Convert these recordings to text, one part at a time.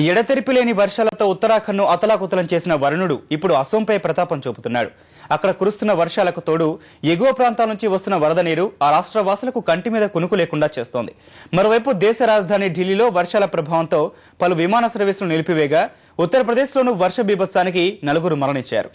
ఈ ఎడతెరిపిలేని వర్షాలతో ఉత్తరాఖండ్ను అతలాకుతలం చేసిన వరుణుడు ఇప్పుడు అసోంపై ప్రతాపం చూపుతున్నాడు. అక్కడ కురుస్తున్న వర్షాలకు తోడు ఎగువ ప్రాంతాల నుంచి వస్తున్న వరద నీరు ఆ రాష్ట్ర వాసులకు కంటి మీద కునుకు లేకుండా చేస్తోంది. మరోవైపు దేశ రాజధాని ఢిల్లీలో వర్షాల ప్రభావంతో పలు విమాన సర్వీసులు నిలిపివేగా ఉత్తరప్రదేశ్లోనూ వర్ష బీభత్సానికి 4 మరణించారు.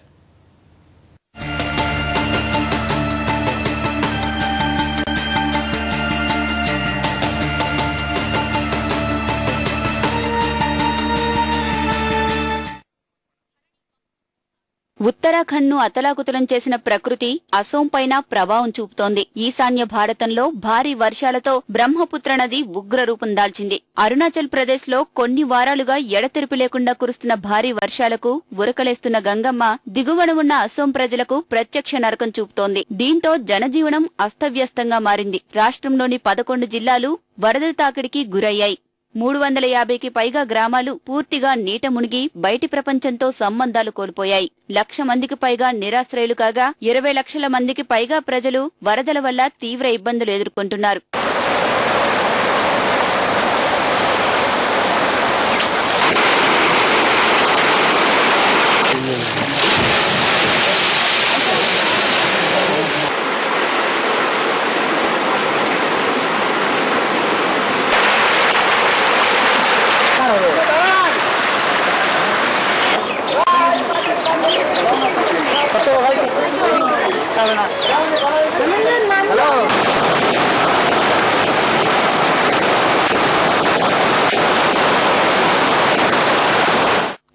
ఉత్తరాఖండ్ ను అతలాకుతలం చేసిన ప్రకృతి అసోం పైన ప్రభావం చూపుతోంది. ఈశాన్య భారతంలో భారీ వర్షాలతో బ్రహ్మపుత్ర నది ఉగ్రరూపం దాల్చింది. అరుణాచల్ ప్రదేశ్ లో కొన్ని వారాలుగా ఎడతెరిపి లేకుండా కురుస్తున్న భారీ వర్షాలకు ఉరకలేస్తున్న గంగమ్మ దిగువన ఉన్న అసోం ప్రజలకు ప్రత్యక్ష నరకం చూపుతోంది. దీంతో జనజీవనం అస్తవ్యస్తంగా మారింది. రాష్ట్రంలోని 11 జిల్లాలు వరద తాకిడికి గురయ్యాయి. 350కి పైగా గ్రామాలు పూర్తిగా నీట మునిగి బయటి ప్రపంచంతో సంబంధాలు కోల్పోయాయి. 1,00,000 మందికి పైగా నిరాశ్రయులు కాగా 20 లక్షల మందికి పైగా ప్రజలు వరదల వల్ల తీవ్ర ఇబ్బందులు ఎదుర్కొంటున్నారు.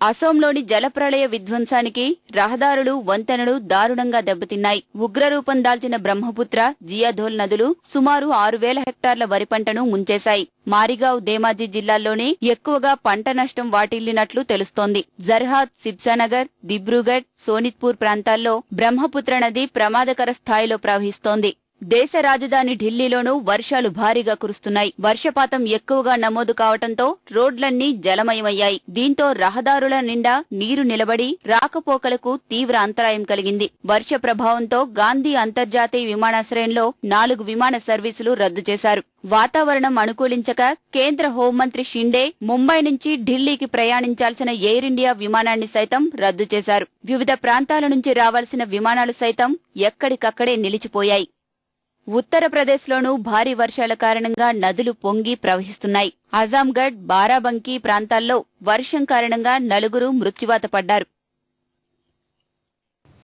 అసోంలోని జలప్రళయ విధ్వంసానికి రహదారులు, వంతెనలు దారుణంగా దెబ్బతిన్నాయి. ఉగ్రరూపం దాల్చిన బ్రహ్మపుత్ర, జియాధోల్ నదులు సుమారు 6,000 హెక్టార్ల వరి పంటను ముంచేశాయి. మారిగావ్, ధేమాజీ జిల్లాల్లోనే ఎక్కువగా పంట నష్టం వాటిల్లినట్లు తెలుస్తోంది. జర్హాద్, సిబ్సానగర్, దిబ్రూగఢ్, సోనిత్పూర్ ప్రాంతాల్లో బ్రహ్మపుత్ర నది ప్రమాదకర స్థాయిలో ప్రవహిస్తోంది. దేశ రాజధాని ఢిల్లీలోనూ వర్షాలు భారీగా కురుస్తున్నాయి. వర్షపాతం ఎక్కువగా నమోదు కావడంతో రోడ్లన్నీ జలమయమయ్యాయి. దీంతో రహదారుల నిండా నీరు నిలబడి రాకపోకలకు తీవ్ర అంతరాయం కలిగింది. వర్ష ప్రభావంతో గాంధీ అంతర్జాతీయ విమానాశ్రయంలో 4 విమాన సర్వీసులు రద్దు చేశారు. వాతావరణం అనుకూలించక కేంద్ర హోంమంత్రి షిండే ముంబై నుంచి ఢిల్లీకి ప్రయాణించాల్సిన ఎయిర్ ఇండియా విమానాన్ని సైతం రద్దు చేశారు. వివిధ ప్రాంతాల నుంచి రావాల్సిన విమానాలు సైతం ఎక్కడికక్కడే నిలిచిపోయాయి. ఉత్తరప్రదేశ్లోనూ భారీ వర్షాల కారణంగా నదులు పొంగి ప్రవహిస్తున్నాయి. అజాంగఢ్, బారాబంకీ ప్రాంతాల్లో వర్షం కారణంగా 4 మృత్యువాత పడ్డారు.